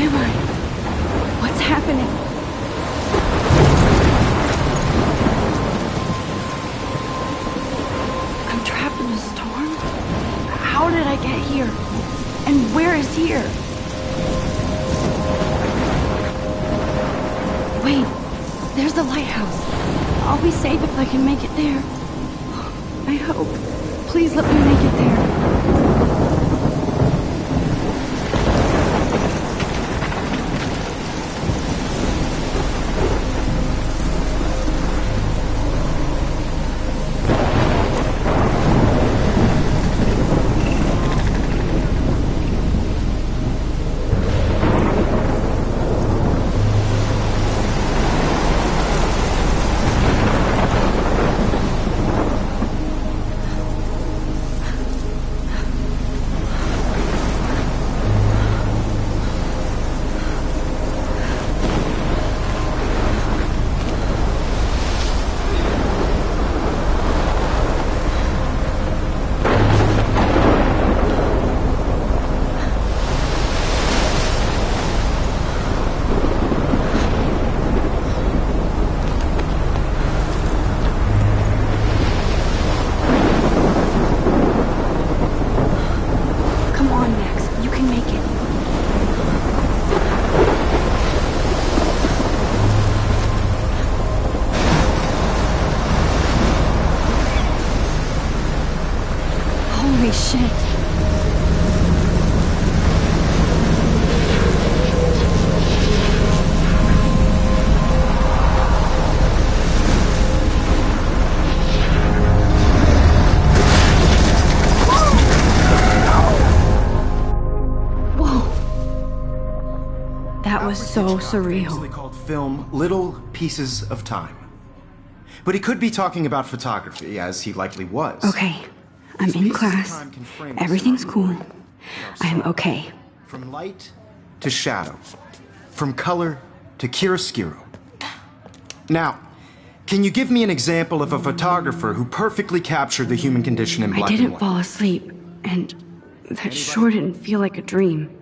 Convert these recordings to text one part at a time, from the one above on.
am I? What's happening? I'm trapped in a storm? How did I get here? And where is here? Wait, there's the lighthouse. I'll be safe if I can make it there. I hope. Please let me make it there. Holy shit. That was so surreal. Called film Little Pieces of Time. But he could be talking about photography, as he likely was. Okay, I'm in class. Everything's cool. I'm okay. From light to shadow. From color to chiaroscuro. Now, can you give me an example of a photographer who perfectly captured the human condition in black and white? I didn't fall asleep, and that sure didn't feel like a dream.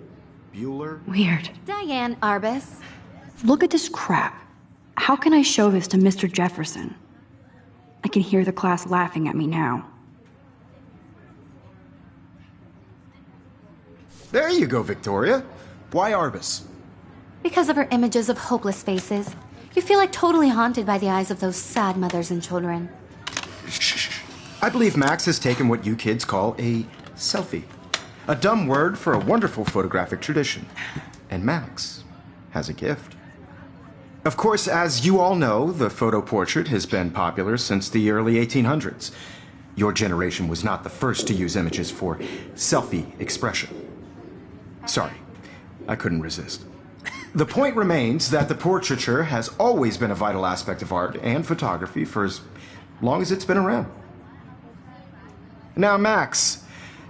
Bueller? Weird. Diane Arbus. Look at this crap. How can I show this to Mr. Jefferson? I can hear the class laughing at me now. There you go, Victoria. Why Arbus? Because of her images of hopeless faces. You feel like totally haunted by the eyes of those sad mothers and children. Shh. I believe Max has taken what you kids call a selfie. A dumb word for a wonderful photographic tradition. And Max has a gift. Of course, as you all know, the photo portrait has been popular since the early 1800s. Your generation was not the first to use images for selfie expression. Sorry, I couldn't resist. The point remains that the portraiture has always been a vital aspect of art and photography for as long as it's been around. Now, Max,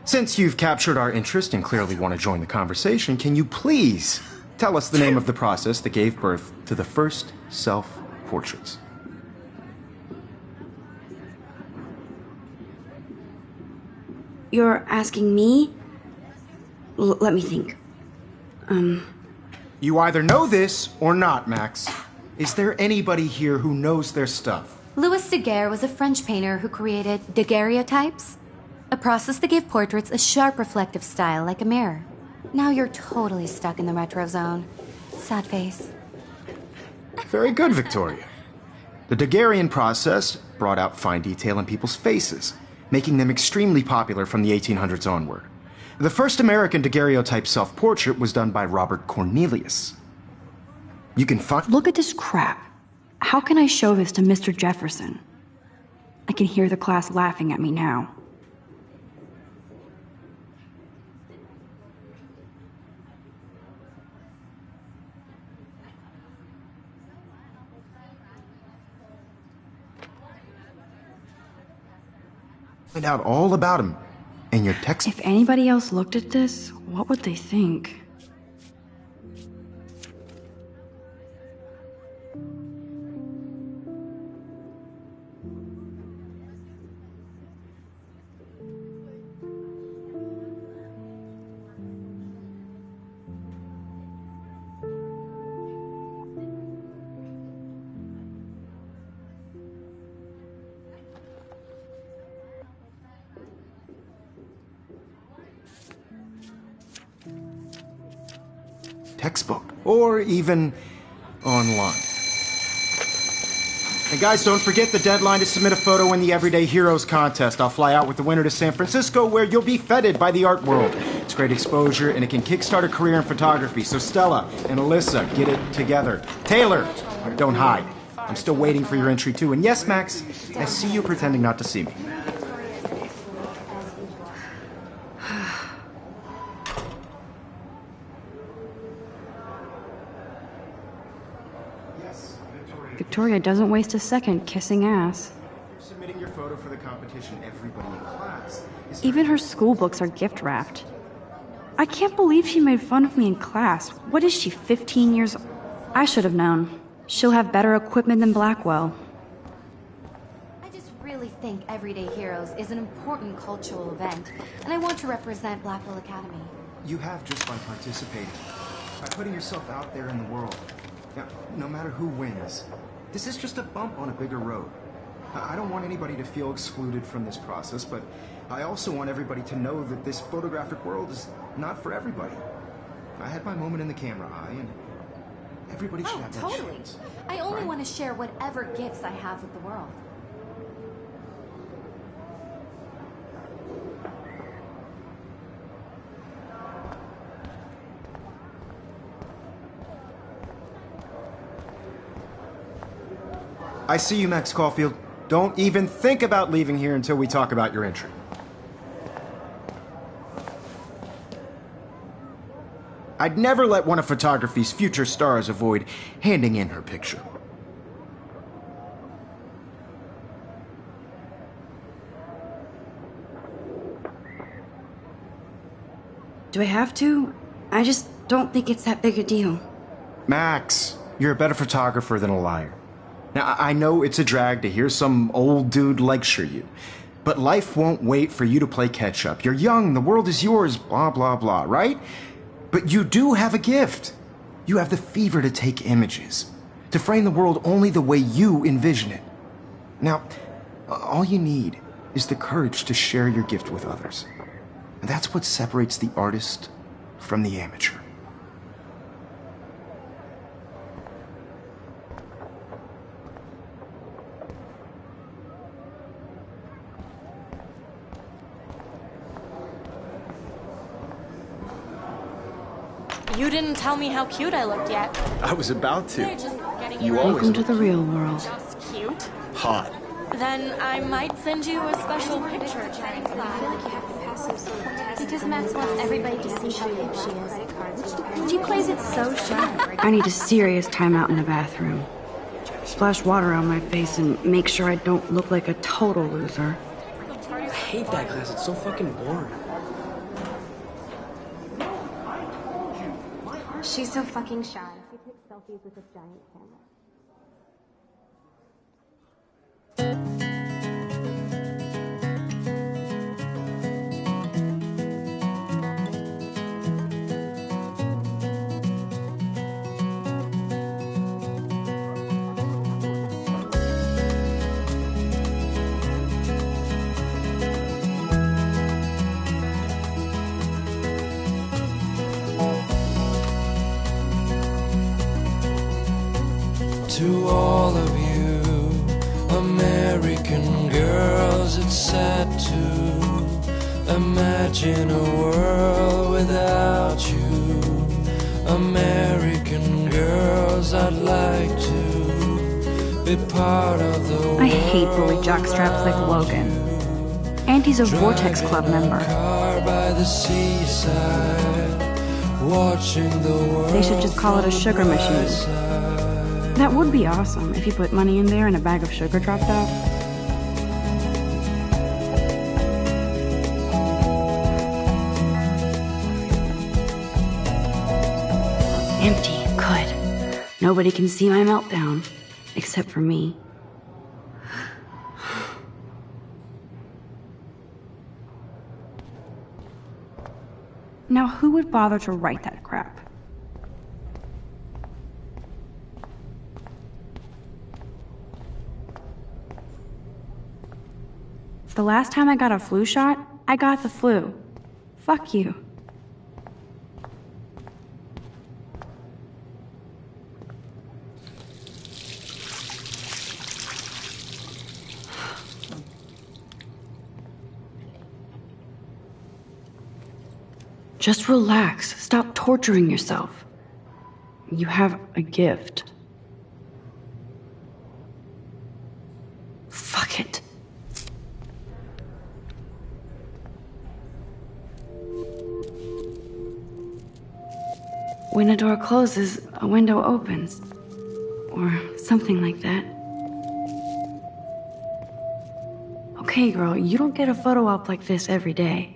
since you've captured our interest and clearly want to join the conversation, can you please tell us the name of the process that gave birth to the first self-portraits? You're asking me? Let me think. You either know this or not, Max. Is there anybody here who knows their stuff? Louis Daguerre was a French painter who created daguerreotypes, a process that gave portraits a sharp reflective style like a mirror. Now you're totally stuck in the retro zone. Sad face. Very good, Victoria. The Daguerrean process brought out fine detail in people's faces, making them extremely popular from the 1800s onward. The first American daguerreotype self-portrait was done by Robert Cornelius. You can find— Look at this crap. How can I show this to Mr. Jefferson? I can hear the class laughing at me now. Find out all about him in your text. If anybody else looked at this, what would they think? textbook, or even online. And guys, don't forget the deadline to submit a photo in the Everyday Heroes contest. I'll fly out with the winner to San Francisco, where you'll be feted by the art world. It's great exposure, and it can kickstart a career in photography. So Stella and Alyssa, get it together. Taylor, don't hide. I'm still waiting for your entry, too. And yes, Max, I see you pretending not to see me. Victoria doesn't waste a second kissing ass. Submitting your photo for the competition, everybody in class is... Even her school books are gift wrapped. I can't believe she made fun of me in class. What is she, 15 years old? I should have known. She'll have better equipment than Blackwell. I just really think Everyday Heroes is an important cultural event, and I want to represent Blackwell Academy. You have just by participating, by putting yourself out there in the world. Now, no matter who wins, this is just a bump on a bigger road. I don't want anybody to feel excluded from this process, but I also want everybody to know that this photographic world is not for everybody. I had my moment in the camera eye, and everybody should have that totally. chance. I only Right? want to share whatever gifts I have with the world. I see you, Max Caulfield. Don't even think about leaving here until we talk about your entry. I'd never let one of photography's future stars avoid handing in her picture. Do I have to? I just don't think it's that big a deal. Max, you're a better photographer than a liar. Now, I know it's a drag to hear some old dude lecture you, but life won't wait for you to play catch-up. You're young, the world is yours, blah, blah, blah, right? But you do have a gift. You have the fever to take images, to frame the world only the way you envision it. Now, all you need is the courage to share your gift with others. And that's what separates the artist from the amateur. You didn't tell me how cute I looked yet. I was about They're to. just getting You you always Welcome to look the real world. just cute. hot. Then I might send you a special picture during class. Because Max wants everybody to see how hip she is. She plays it so sharp. I need a serious timeout in the bathroom. Splash water on my face and make sure I don't look like a total loser. I hate that class. It's so fucking boring. She's so fucking shy. She takes selfies with a giant camera. To all of you American girls, it's sad to imagine a world without you. American girls, I'd like to be part of the world. I hate bully jockstraps like Logan. And he's a Vortex Club member. Car by the seaside, watching the world. They should just call it a sugar machine. That would be awesome if you put money in there and a bag of sugar dropped off. Empty. Good. Nobody can see my meltdown. Except for me. Now, who would bother to write that crap? The last time I got a flu shot, I got the flu. Fuck you. Just relax. Stop torturing yourself. You have a gift. Fuck it. When a door closes, a window opens. Or something like that. Okay, girl, you don't get a photo op like this every day.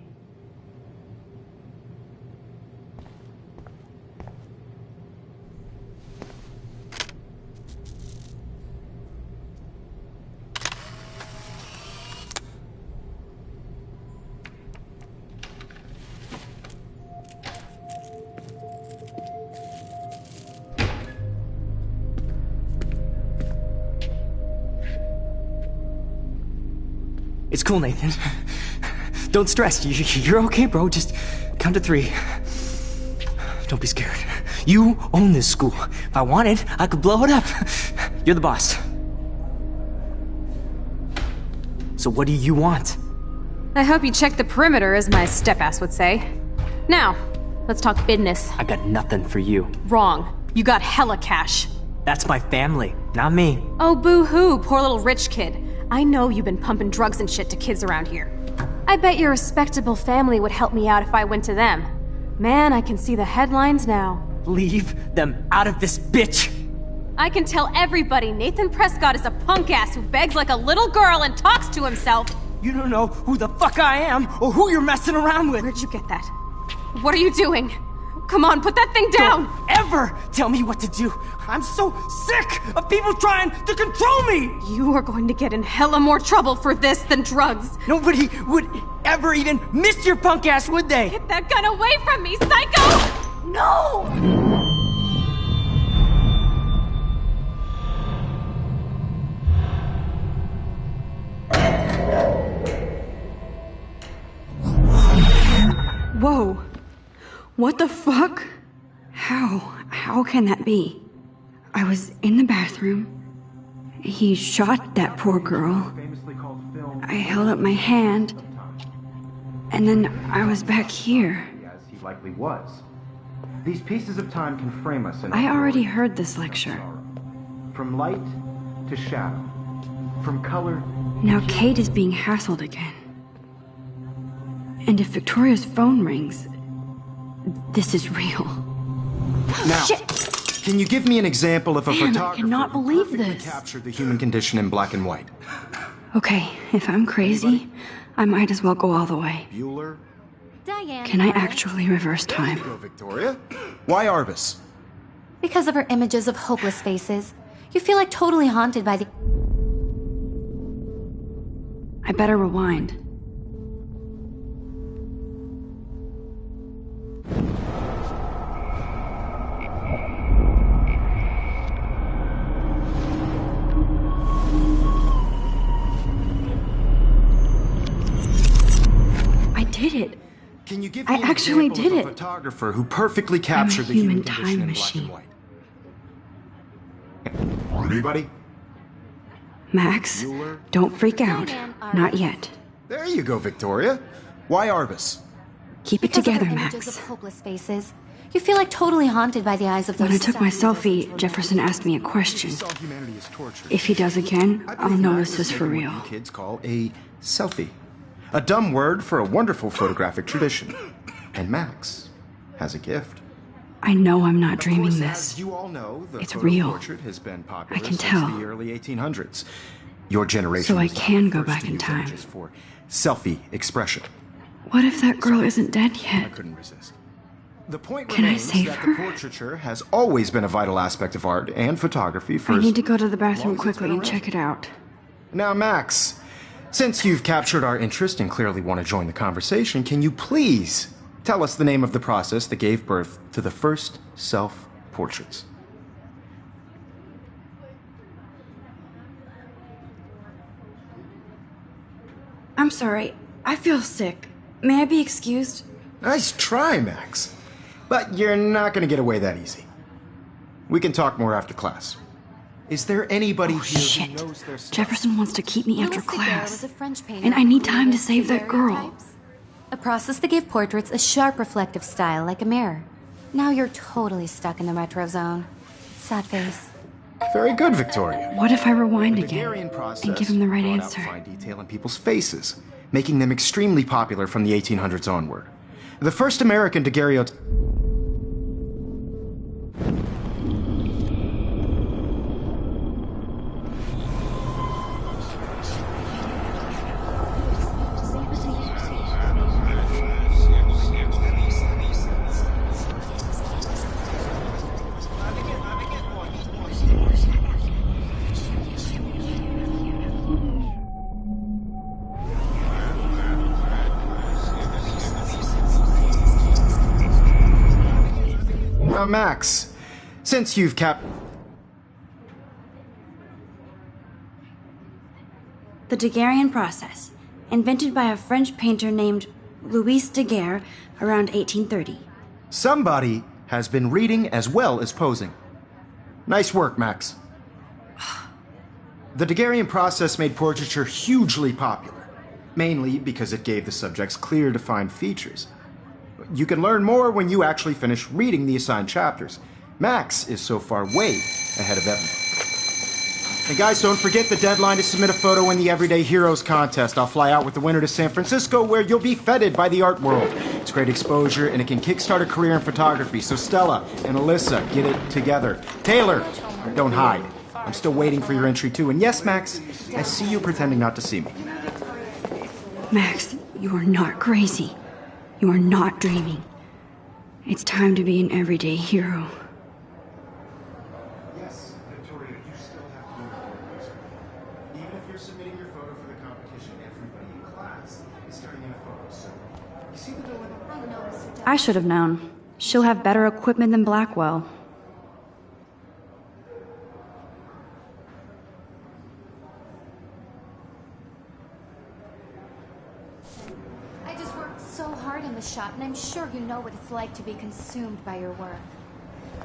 It's cool, Nathan. Don't stress. You're okay, bro. Just count to 3. Don't be scared. You own this school. If I wanted, I could blow it up. You're the boss. So what do you want? I hope you checked the perimeter, as my step-ass would say. Now, let's talk business. I got nothing for you. Wrong. You got hella cash. That's my family, not me. Oh, boo-hoo, poor little rich kid. I know you've been pumping drugs and shit to kids around here. I bet your respectable family would help me out if I went to them. Man, I can see the headlines now. Leave them out of this bitch! I can tell everybody Nathan Prescott is a punk ass who begs like a little girl and talks to himself. You don't know who the fuck I am or who you're messing around with. Where'd you get that? What are you doing? Come on, put that thing down! Don't ever tell me what to do! I'm so sick of people trying to control me! You are going to get in hella more trouble for this than drugs. Nobody would ever even miss your punk ass, would they? Get that gun away from me, psycho! No! Whoa. What the fuck? How can that be? I was in the bathroom. He shot that poor girl. I held up my hand. And then I was back here. As he likely was. These pieces of time can frame us in I already heard this lecture. From light to shadow. From color. Now Kate is being hassled again. And if Victoria's phone rings, this is real. Now, Shit. Can you give me an example of a Man, I photographer cannot who believe perfectly this. captured the human condition in black and white? Okay, if I'm crazy, I might as well go all the way. Bueller? Diane. Can I Arbus. actually reverse time? Go, Victoria. Why Arbus? Because of her images of hopeless faces, you feel like totally haunted by the... I better rewind. I did it. Can you give me I an actually example did of a it. photographer who perfectly captured the human human condition time in machine. black and white? Anybody? Max, Bueller? don't freak out. Diane Arbus. Not yet. There you go, Victoria. Why Arbus? Keep it Because together, of her images Max. of hopeless faces, you feel like totally haunted by the eyes of those... When I took my sad selfie, faces. Jefferson asked me a question. Saw humanity as torture. If he does again, I I'll believe know Max this has is for taken real. what you kids call a selfie. A dumb word for a wonderful photographic tradition. And Max has a gift. I know I'm not Of dreaming course, this. As you all know, the It's photo real. portrait has been popular I can since tell. the early 1800s. Your generation So I was not can the go first back to in use time. images for selfie expression. What if that girl isn't dead I yet? couldn't resist. The point Can I remains save that her? the portraiture has always been a vital aspect of art and photography for I as need to go to the long bathroom as it's quickly been and around. check it out. Now, Max, since you've captured our interest and clearly want to join the conversation, can you please tell us the name of the process that gave birth to the first self-portraits? I'm sorry. I feel sick. May I be excused? Nice try, Max. But you're not going to get away that easy. We can talk more after class. Is there anybody Oh, here shit. who knows their stuff? Jefferson wants to keep me after Louis Daguerre was class. a French painter And I who need time to created save that girl. daguerreotypes, A process that gave portraits a sharp reflective style like a mirror. Now you're totally stuck in the retro zone. Sad face. Very good, Victoria. What if I rewind The again Daguerrean process and give him the right brought out answer? fine detail in people's faces, making them extremely popular from the 1800s onward. The first American daguerreotype. Max, since you've The Daguerrean process, invented by a French painter named Louis Daguerre around 1830. Somebody has been reading as well as posing. Nice work, Max. The Daguerrean process made portraiture hugely popular, mainly because it gave the subjects clear, defined features. You can learn more when you actually finish reading the assigned chapters. Max is so far way ahead of Evan. And guys, don't forget the deadline to submit a photo in the Everyday Heroes contest. I'll fly out with the winner to San Francisco, where you'll be feted by the art world. It's great exposure, and it can kickstart a career in photography. So Stella and Alyssa, get it together. Taylor, don't hide. I'm still waiting for your entry too. And yes, Max, I see you pretending not to see me. Max, you are not crazy. You are not dreaming. It's time to be an everyday hero. Yes, Victoria, you still have to do it. Even if you're submitting your photo for the competition, everybody in class is turning in a photo. So, you see the dilemma? I should have known. She'll have better equipment than Blackwell. I just worked so hard in the shop, and I'm sure you know what it's like to be consumed by your work.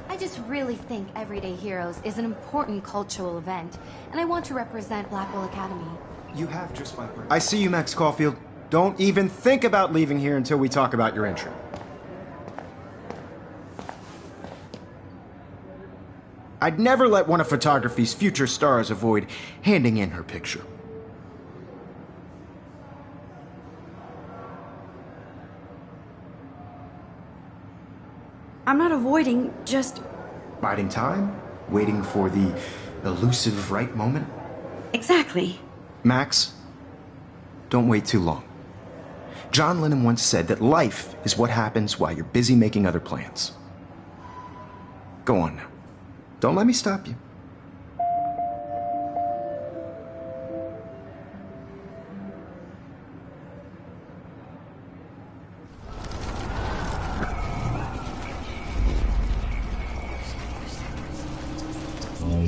I just really think Everyday Heroes is an important cultural event, and I want to represent Blackwell Academy. You have just my word. I see you, Max Caulfield. Don't even think about leaving here until we talk about your entry. I'd never let one of photography's future stars avoid handing in her picture. I'm not avoiding, just... Biding time? Waiting for the elusive right moment? Exactly. Max, don't wait too long. John Lennon once said that life is what happens while you're busy making other plans. Go on now. Don't let me stop you.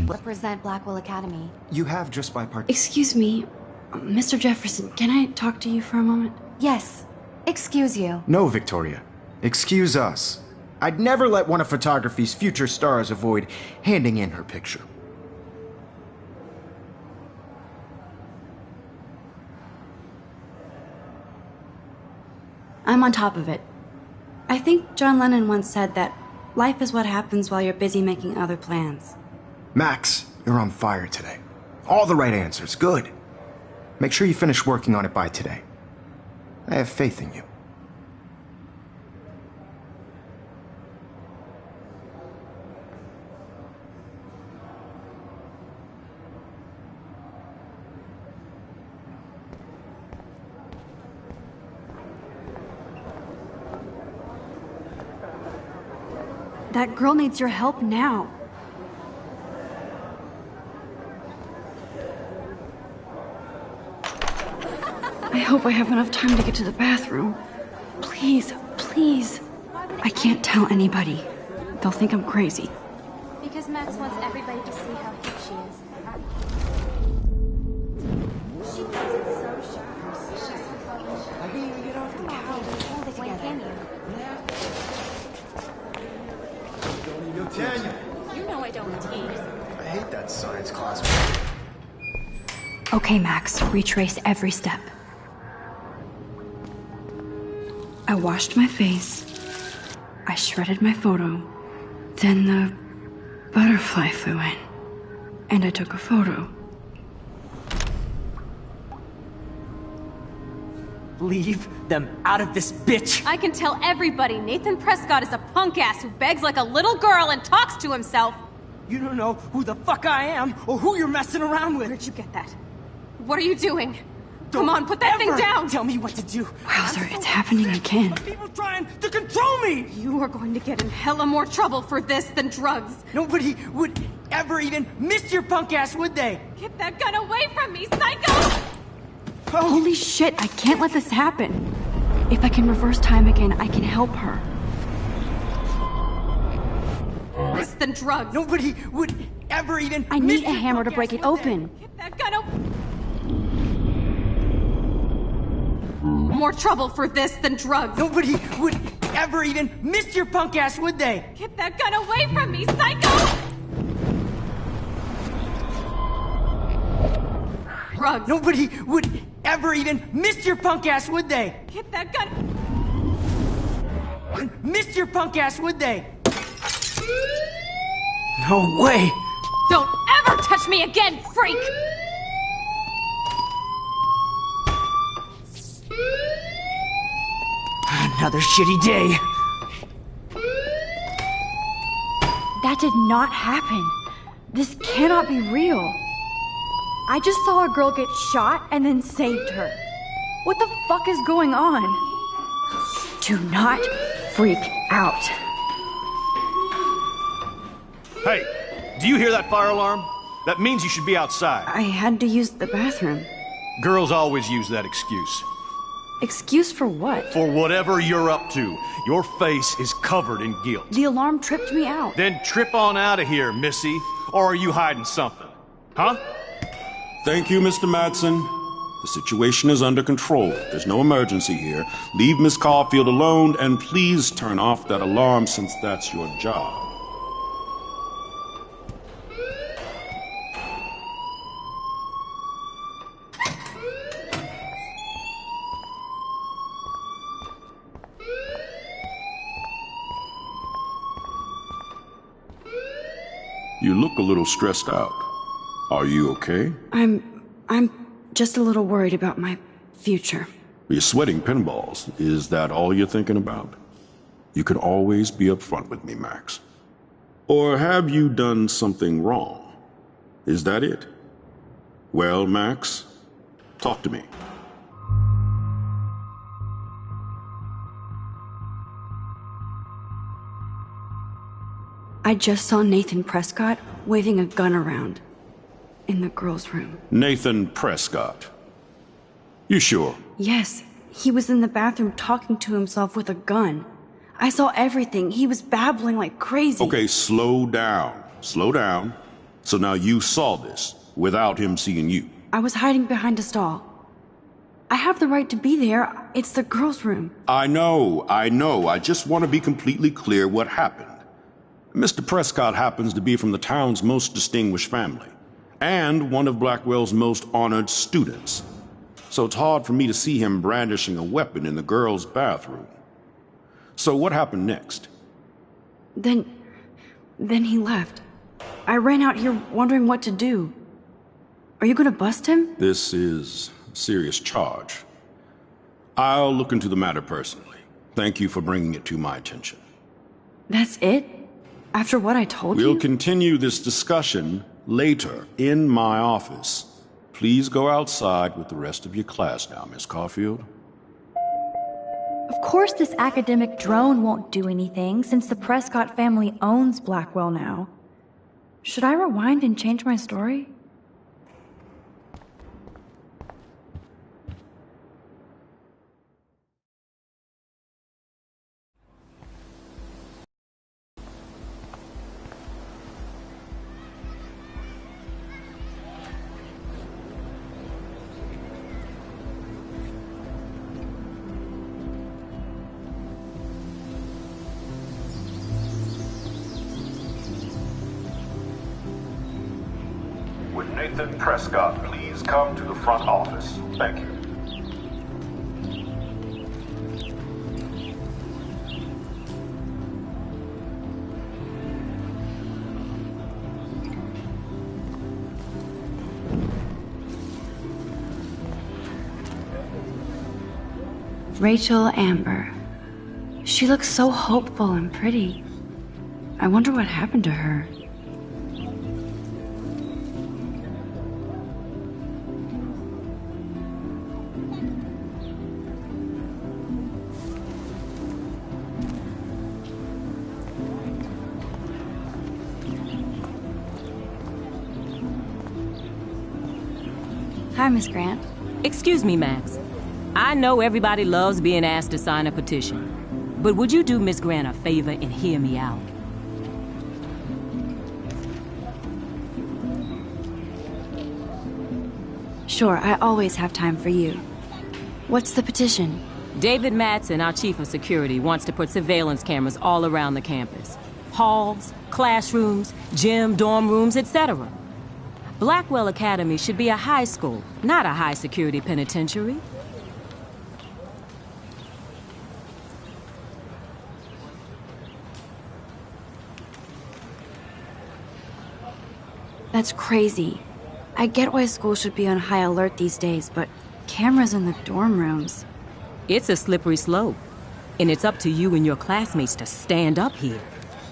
Represent Blackwell Academy. You have just by part. Excuse me, Mr. Jefferson, can I talk to you for a moment? Yes. Excuse you. No, Victoria. Excuse us. I'd never let one of photography's future stars avoid handing in her picture. I'm on top of it. I think John Lennon once said that life is what happens while you're busy making other plans. Max, you're on fire today. All the right answers. Good. Make sure you finish working on it by today. I have faith in you. That girl needs your help now. I hope I have enough time to get to the bathroom. Please, please. I can't tell anybody. They'll think I'm crazy. Because Max wants everybody to see how cute she is. She does it so sharp. I can't even get off the couch. Hold it together. Daniel, You know I don't tease. I hate that science class. Okay, Max, retrace every step. I washed my face. I shredded my photo. Then the butterfly flew in. And I took a photo. Leave them out of this bitch! I can tell everybody Nathan Prescott is a punk ass who begs like a little girl and talks to himself. You don't know who the fuck I am or who you're messing around with. Where'd you get that? What are you doing? Come on, put that thing down! Tell me what to do. Wowzer, it's happening again. People trying to control me! You are going to get in hella more trouble for this than drugs. Nobody would ever even miss your punk ass, would they? Get that gun away from me, psycho! Holy shit, I can't let this happen. If I can reverse time again, I can help her. Worse than drugs. Nobody would ever even I need a hammer to break it open. Get that gun More trouble for this than drugs. Nobody would ever even miss your punk ass, would they? Get that gun away from me, psycho! Drugs. Nobody would ever even miss your punk ass, would they? Get that gun. Miss your punk ass, would they? No way! Don't ever touch me again, freak! Another shitty day. That did not happen. This cannot be real. I just saw a girl get shot and then saved her. What the fuck is going on? Do not freak out. Hey, do you hear that fire alarm? That means you should be outside. I had to use the bathroom. Girls always use that excuse. Excuse for what? For whatever you're up to. Your face is covered in guilt. The alarm tripped me out. Then trip on out of here, Missy. Or are you hiding something? Huh? Thank you, Mr. Madsen. The situation is under control. There's no emergency here. Leave Miss Caulfield alone, and please turn off that alarm since that's your job. You look a little stressed out. Are you okay? I'm just a little worried about my future. You're sweating pinballs. Is that all you're thinking about? You can always be upfront with me, Max. Or have you done something wrong? Is that it? Well, Max, talk to me. I just saw Nathan Prescott waving a gun around in the girls' room. Nathan Prescott. You sure? Yes, he was in the bathroom talking to himself with a gun. I saw everything. He was babbling like crazy. Okay, slow down. Slow down. So now you saw this without him seeing you. I was hiding behind a stall. I have the right to be there. It's the girls' room. I know. I just want to be completely clear what happened. Mr. Prescott happens to be from the town's most distinguished family, and one of Blackwell's most honored students. So it's hard for me to see him brandishing a weapon in the girls' bathroom. So what happened next? Then he left. I ran out here wondering what to do. Are you gonna bust him? This is a serious charge. I'll look into the matter personally. Thank you for bringing it to my attention. That's it? After what I told you? We'll continue this discussion later in my office. Please go outside with the rest of your class now, Miss Caulfield. Of course this academic drone won't do anything since the Prescott family owns Blackwell now. Should I rewind and change my story? Would Nathan Prescott please come to the front office? Thank you. Rachel Amber. She looks so hopeful and pretty. I wonder what happened to her. Hi, Miss Grant. Excuse me, Max. I know everybody loves being asked to sign a petition, but would you do Miss Grant a favor and hear me out? Sure, I always have time for you. What's the petition? David Madsen, our chief of security, wants to put surveillance cameras all around the campus. Halls, classrooms, gym, dorm rooms, etc. Blackwell Academy should be a high school, not a high-security penitentiary. That's crazy. I get why schools should be on high alert these days, but cameras in the dorm rooms... It's a slippery slope, and it's up to you and your classmates to stand up here.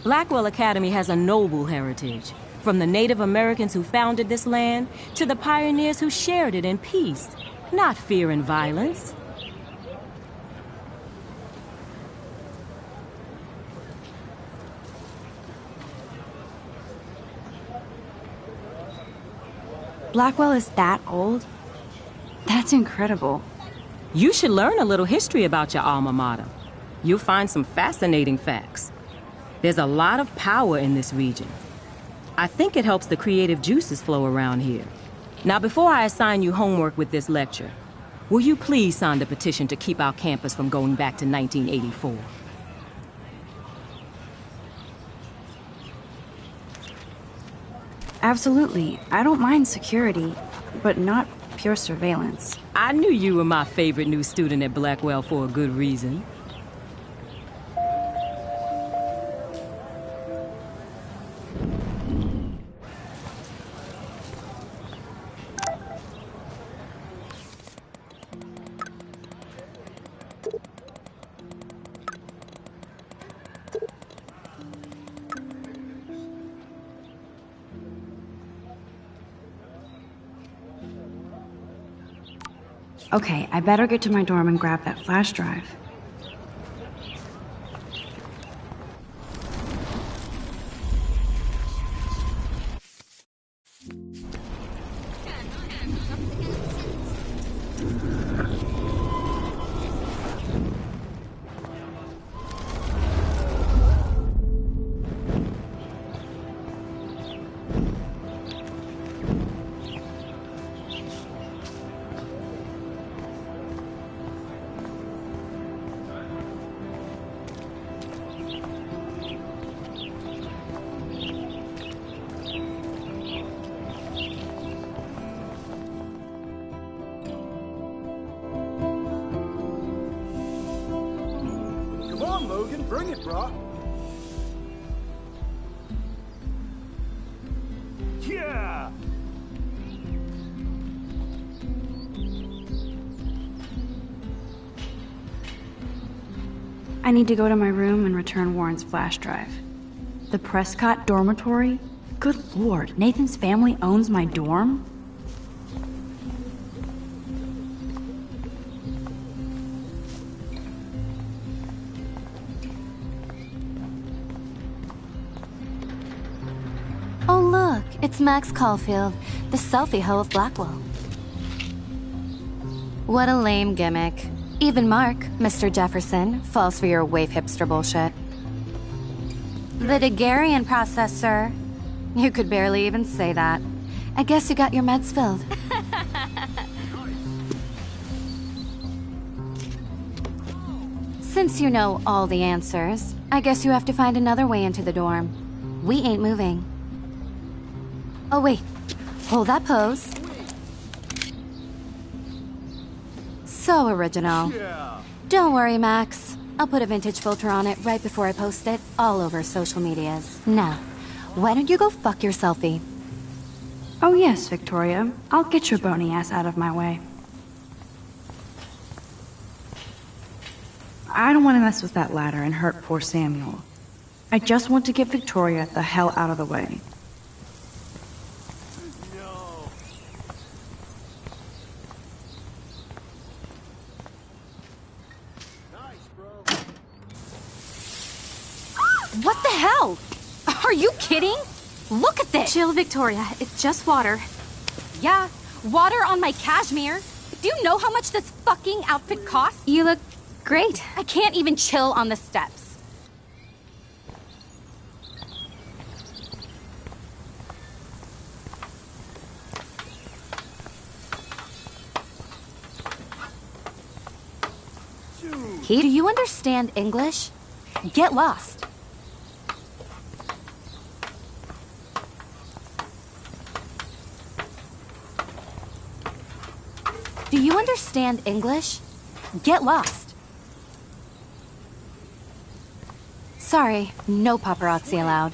Blackwell Academy has a noble heritage. From the Native Americans who founded this land, to the pioneers who shared it in peace, not fear and violence. Blackwell is that old? That's incredible. You should learn a little history about your alma mater. You'll find some fascinating facts. There's a lot of power in this region. I think it helps the creative juices flow around here. Now, before I assign you homework with this lecture, will you please sign the petition to keep our campus from going back to 1984? Absolutely. I don't mind security, but not pure surveillance. I knew you were my favorite new student at Blackwell for a good reason. Okay, I better get to my dorm and grab that flash drive. Logan, bring it, brah. Yeah! I need to go to my room and return Warren's flash drive. The Prescott dormitory? Good lord, Nathan's family owns my dorm? Oh look, it's Max Caulfield, the selfie hoe of Blackwell. What a lame gimmick. Even Mark, Mr. Jefferson, falls for your wave hipster bullshit. The Daguerrean process, sir. You could barely even say that. I guess you got your meds filled. Since you know all the answers, I guess you have to find another way into the dorm. We ain't moving. Oh wait, hold that pose. So original. Yeah. Don't worry, Max. I'll put a vintage filter on it right before I post it all over social medias. Now, why don't you go fuck your selfie? Oh yes, Victoria. I'll get your bony ass out of my way. I don't want to mess with that ladder and hurt poor Samuel. I just want to get Victoria the hell out of the way. What the hell? Are you kidding? Look at this! Chill, Victoria. It's just water. Yeah, water on my cashmere. Do you know how much this fucking outfit costs? You look great. I can't even chill on the steps. Do you understand English? Get lost. Do you understand English? Get lost. Sorry, no paparazzi allowed.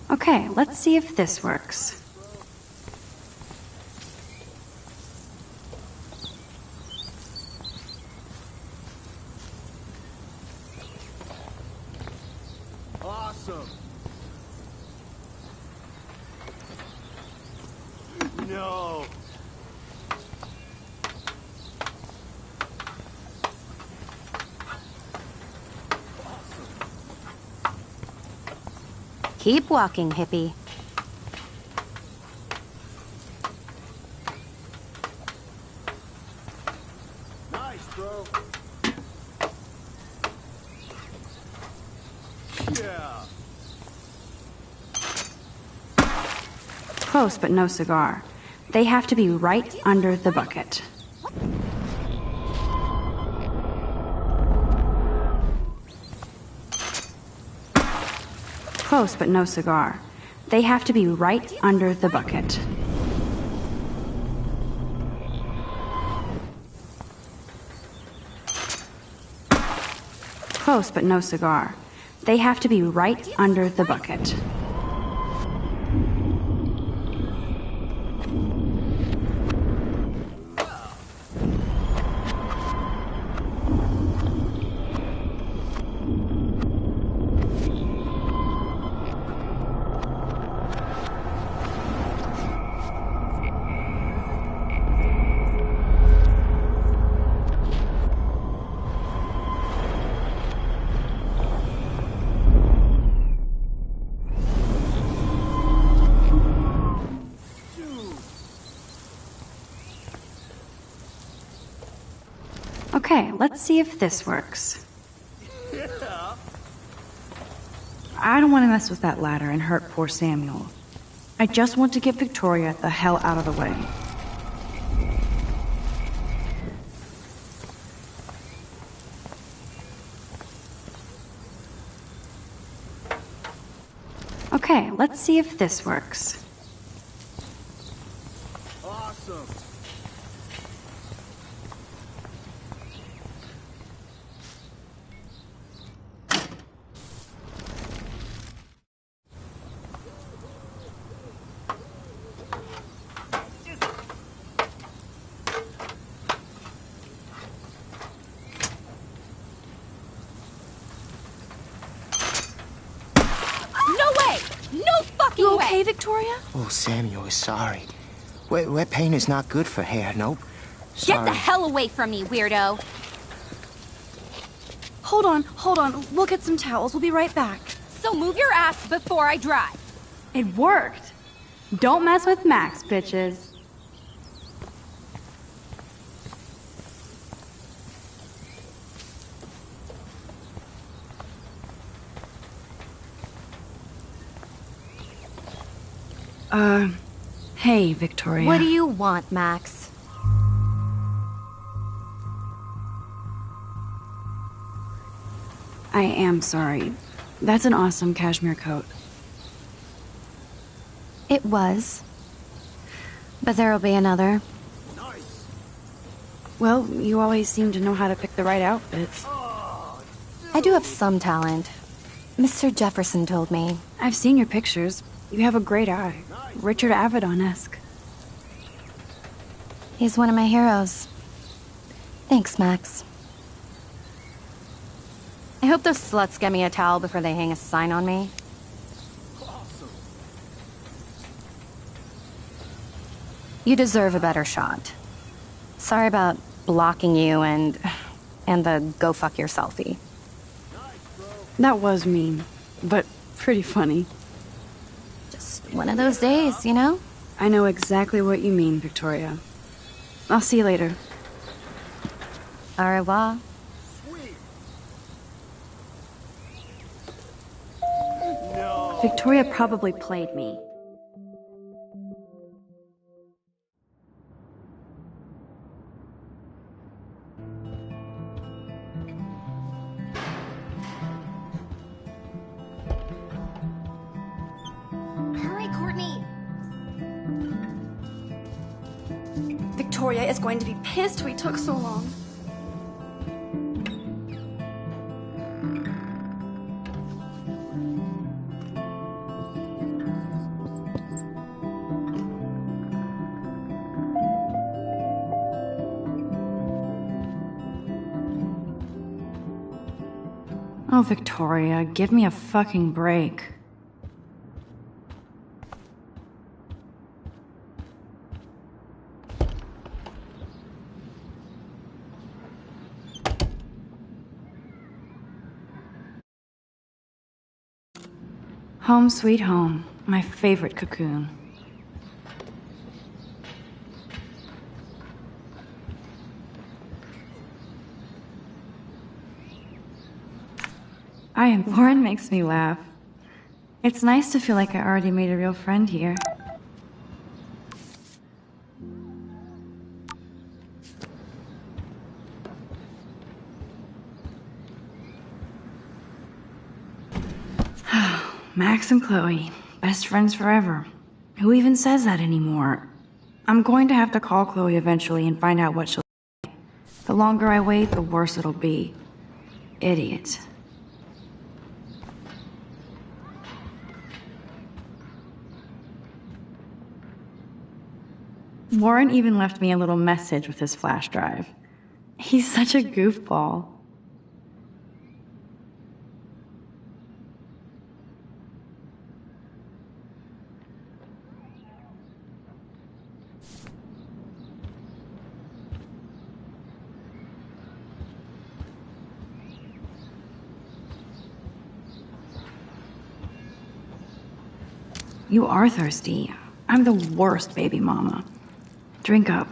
Okay, let's see if this works. Awesome. No. Keep walking, hippie. Nice, bro. Yeah. Close, but no cigar. They have to be right under the bucket. Close, but no cigar. They have to be right under the bucket. Close, but no cigar. They have to be right under the bucket. Okay, let's see if this works. I don't want to mess with that ladder and hurt poor Samuel. I just want to get Victoria the hell out of the way. let's see if this works. Awesome. You okay, Victoria? Oh, Samuel is sorry. Wet paint is not good for hair, nope. Get the hell away from me, weirdo! Hold on. We'll get some towels. We'll be right back. So move your ass before I drive. It worked. Don't mess with Max, bitches. Hey, Victoria. What do you want, Max? I am sorry. That's an awesome cashmere coat. It was. But there'll be another. Well, you always seem to know how to pick the right outfits. I do have some talent. Mr. Jefferson told me. I've seen your pictures. You have a great eye. Richard Avedon-esque. He's one of my heroes. Thanks, Max. I hope those sluts get me a towel before they hang a sign on me. You deserve a better shot. Sorry about blocking you and the go fuck your selfie. That was mean, but pretty funny. Just one of those days, you know? I know exactly what you mean, Victoria. I'll see you later. Au revoir. Victoria probably played me. Hurry, Courtney! Victoria is going to be pissed we took so long. Oh, Victoria, give me a fucking break. Home sweet home, my favorite cocoon. Warren makes me laugh. It's nice to feel like I already made a real friend here. Max and Chloe, best friends forever. Who even says that anymore? I'm going to have to call Chloe eventually and find out what she'll say. The longer I wait, the worse it'll be. Idiot. Warren even left me a little message with his flash drive. He's such a goofball. You are thirsty. I'm the worst baby mama. Drink up.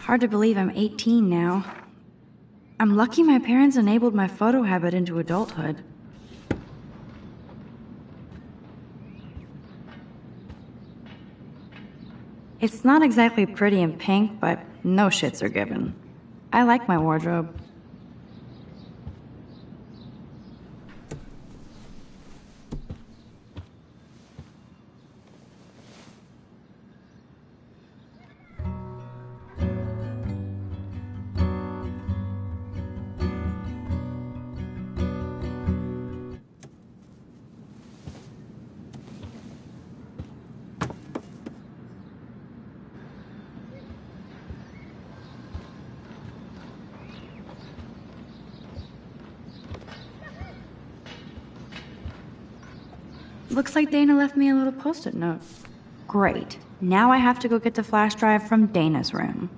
Hard to believe I'm 18 now. I'm lucky my parents enabled my photo habit into adulthood. It's not exactly pretty and pink, but no shits are given. I like my wardrobe. Looks like Dana left me a little post-it note. Great. Now I have to go get the flash drive from Dana's room.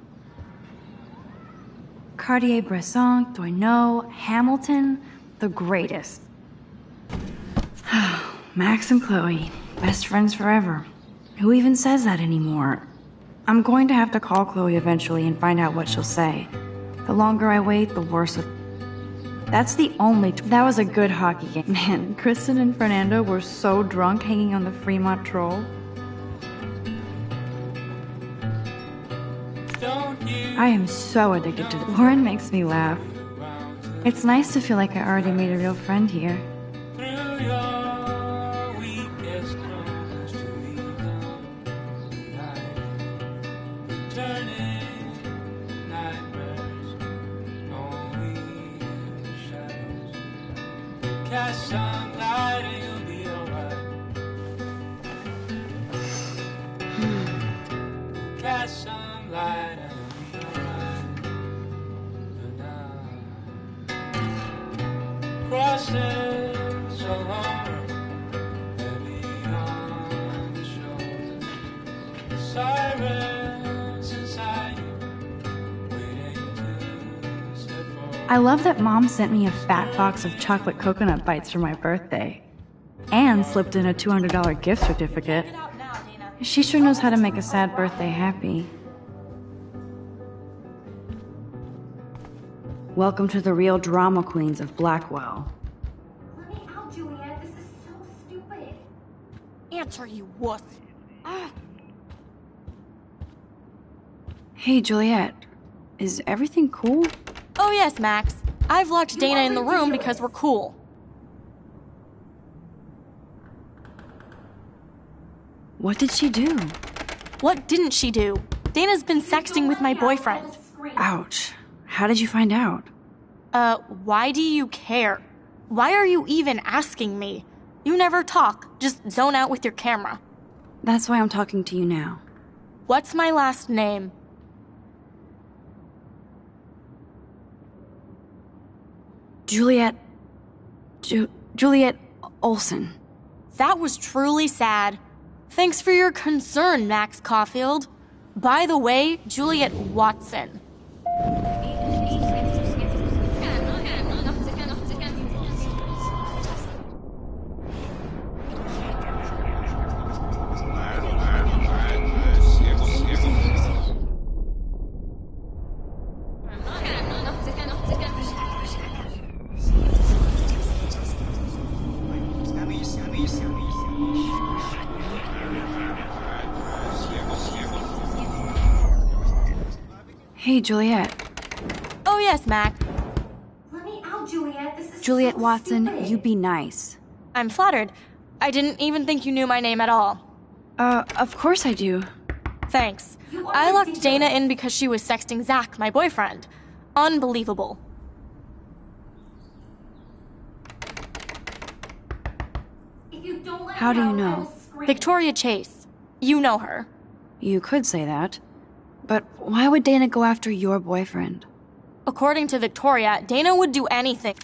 Cartier-Bresson, Doisneau, Hamilton, the greatest. Max and Chloe, best friends forever. Who even says that anymore? I'm going to have to call Chloe eventually and find out what she'll say. The longer I wait, the worse it... That's the only... That was a good hockey game. Man, Kristen and Fernando were so drunk hanging on the Fremont Troll. I am so addicted to this. Lauren makes me laugh. It's nice to feel like I already made a real friend here. Cast some light and you'll be alright. Cast some light and you'll be alright. Crossing so long, heavy on the shoulders. Sirens inside you, waiting to step forward. I love that Mom sent me a fat box of chocolate coconut bites for my birthday. And slipped in a $200 gift certificate. She sure knows how to make a sad birthday happy. Welcome to the real drama queens of Blackwell. Let me out, Juliet. This is so stupid. Answer, you wuss. Hey, Juliet. Is everything cool? Oh yes, Max. I've locked Dana in the room because we're cool. What did she do? What didn't she do? Dana's been sexting with my boyfriend. Ouch. How did you find out? Why do you care? Why are you even asking me? You never talk, just zone out with your camera. That's why I'm talking to you now. What's my last name? Juliet... Juliet Olsen. That was truly sad. Thanks for your concern, Max Caulfield. By the way, Juliet Watson. Hey, Juliet. Oh yes, Mac. Let me out, Juliet. This is Juliet so Watson, stupid. you be nice. I'm flattered. I didn't even think you knew my name at all. Of course I do. Thanks. I locked Dana in because she was sexting Zach, my boyfriend. Unbelievable. How do you know? Victoria Chase. You know her. You could say that. But why would Dana go after your boyfriend? According to Victoria, Dana would do anything.